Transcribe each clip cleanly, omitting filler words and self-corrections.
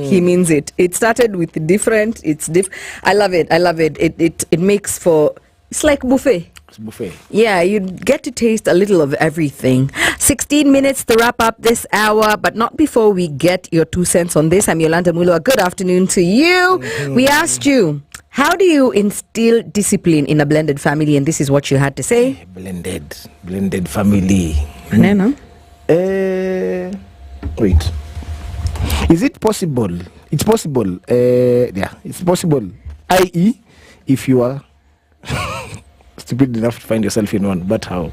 he means it. It started with different. I love it. It makes for, it's like buffet. It's buffet. Yeah, you get to taste a little of everything. 16 minutes to wrap up this hour, but not before we get your 2 cents on this. I'm Yolanda Mulwa. Good afternoon to you. We asked you, how do you instill discipline in a blended family? And this is what you had to say. Blended family. Nena? Wait. Is it possible? It's possible. It's possible. I.e., if you are stupid enough to find yourself in one, but how?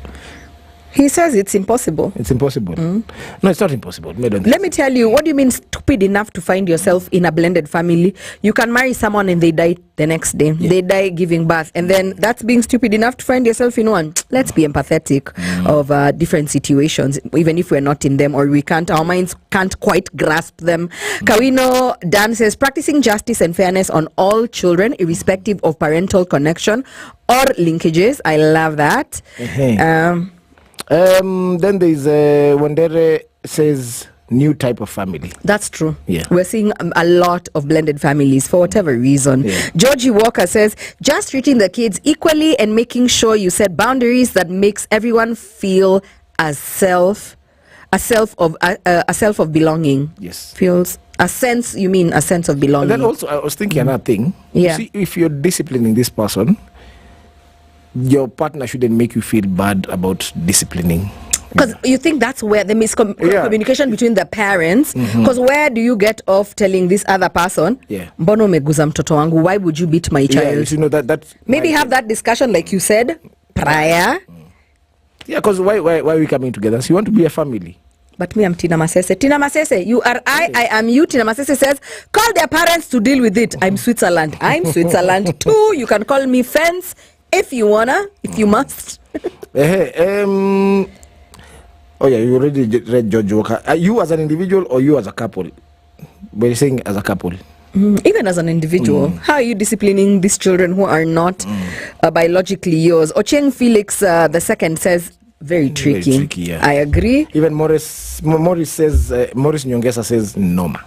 He says it's impossible. It's impossible. No, it's not impossible. Let me tell you, what do you mean stupid enough to find yourself in a blended family? You can marry someone and they die the next day. Yeah. They die giving birth. And then that's being stupid enough to find yourself in one. Let's be empathetic of different situations, even if we're not in them or our minds can't quite grasp them. Kawino Dan says, practicing justice and fairness on all children, irrespective of parental connection or linkages. I love that. Then there's Wandere says new type of family. That's true. Yeah. We're seeing a lot of blended families for whatever reason. Yeah. Georgie Walker says, just treating the kids equally and making sure you set boundaries that makes everyone feel a self of belonging. Yes. Feels a sense, you mean a sense of belonging. And then also I was thinking another thing. Yeah. See, if you're disciplining this person, your partner shouldn't make you feel bad about disciplining. Because you think that's where the miscommunication between the parents, because where do you get off telling this other person, Mbono umeguza mtoto wangu, why would you beat my child? You know, that's maybe have that discussion like you said prior. Yeah, because why are we coming together? So you want to be a family. But me, I'm Tina Masese. Tina Masese, you are I am you. Tina Masese says, call their parents to deal with it. I'm Switzerland too. You can call me Fence if you wanna, if you must. Oh yeah, you already read George Walker. Are you as an individual or you as a couple? But you're saying as a couple. Even as an individual, how are you disciplining these children who are not biologically yours? Ocheng Felix the second says, very tricky. Very tricky, yeah. I agree. Even Morris says, Morris Nyongesa says Noma,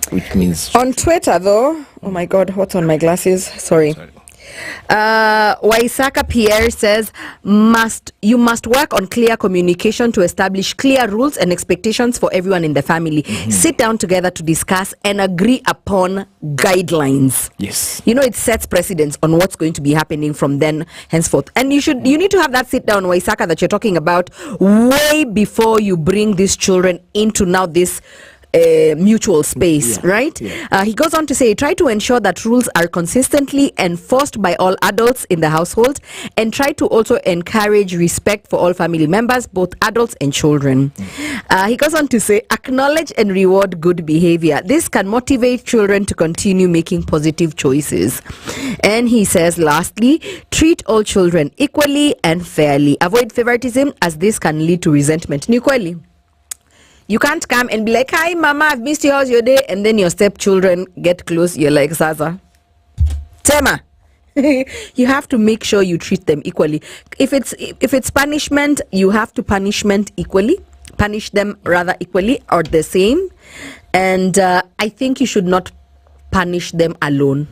which means... On Twitter though, oh my God, what's on my glasses? Sorry. Waisaka Pierre says, you must work on clear communication to establish clear rules and expectations for everyone in the family. Sit down together to discuss and agree upon guidelines. Yes. You know, it sets precedence on what's going to be happening from then henceforth. And you need to have that sit down, Waisaka, that you're talking about way before you bring these children into now this mutual space, right? Yeah. He goes on to say, try to ensure that rules are consistently enforced by all adults in the household, and try to also encourage respect for all family members, both adults and children. He goes on to say, acknowledge and reward good behavior. This can motivate children to continue making positive choices. And he says, lastly, treat all children equally and fairly. Avoid favoritism, as this can lead to resentment. Equally. You can't come and be like, hi, mama, I've missed you, how's your day? And then your stepchildren get close, you're like, Zaza, Tema. You have to make sure you treat them equally. If it's punishment, you have to punish them rather equally or the same. And I think you should not punish them alone.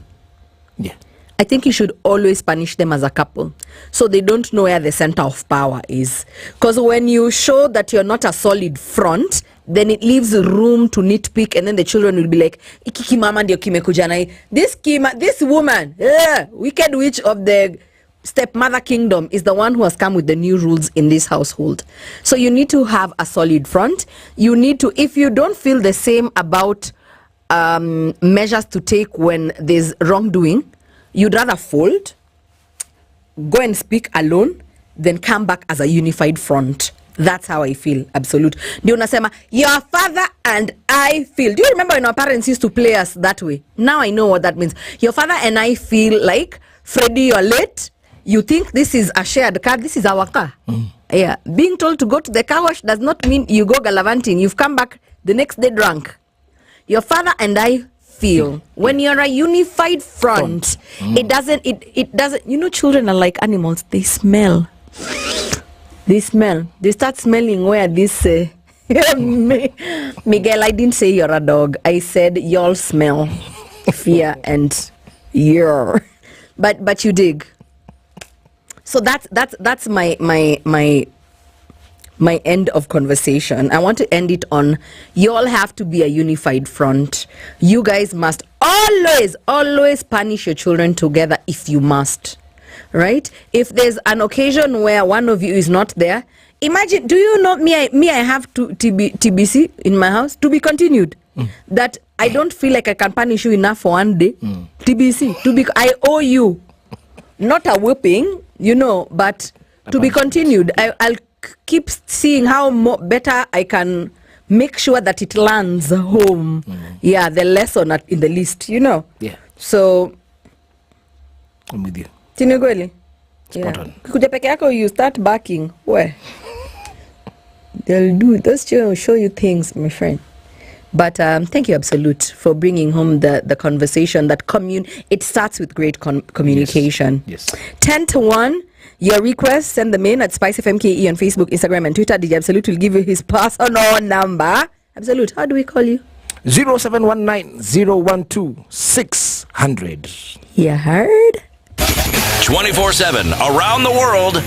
Yeah. I think you should always punish them as a couple, so they don't know where the center of power is. Because when you show that you're not a solid front, then it leaves room to nitpick, and then the children will be like, "Ikiki mama ndio kimekuja na this woman, wicked witch of the stepmother kingdom, is the one who has come with the new rules in this household." So you need to have a solid front. You need to, if you don't feel the same about measures to take when there's wrongdoing, you'd rather fold, go and speak alone, then come back as a unified front. That's how I feel. Absolute. Ndio unasema, your father and I feel. Do you remember when our parents used to play us that way? Now I know what that means. Your father and I feel like, Freddie, you're late. You think this is a shared car. This is our car. Yeah. Being told to go to the car wash does not mean you go gallivanting. You've come back the next day drunk. Your father and I feel. When you're a unified front, it doesn't, you know, children are like animals. They smell. They start smelling where this Miguel, I didn't say you're a dog. I said y'all smell fear and you're. But you dig. So that's my end of conversation. I want to end it on, you all have to be a unified front. You guys must always punish your children together if you must, right? If there's an occasion where one of you is not there, imagine, do you know me I have to TBC in my house, to be continued, that I don't feel like I can punish you enough for one day. TBC, I owe you, not a whipping, but to be continued. I'll keep seeing how better I can make sure that it lands home. Yeah, the lesson in the list, Yeah. So I'm with you. Tinigweli. Spot on. Kuja peke yako, you start barking. Where? They'll do. Those children will show you things, my friend. But thank you, Absolute, for bringing home the conversation that it starts with great communication. Yes. 10 to 1. Your requests, send them in at SpiceFMKE on Facebook, Instagram, and Twitter. DJ Absolute will give you his personal number. Absolute, how do we call you? 0719-012-600. You heard? 24/7 around the world,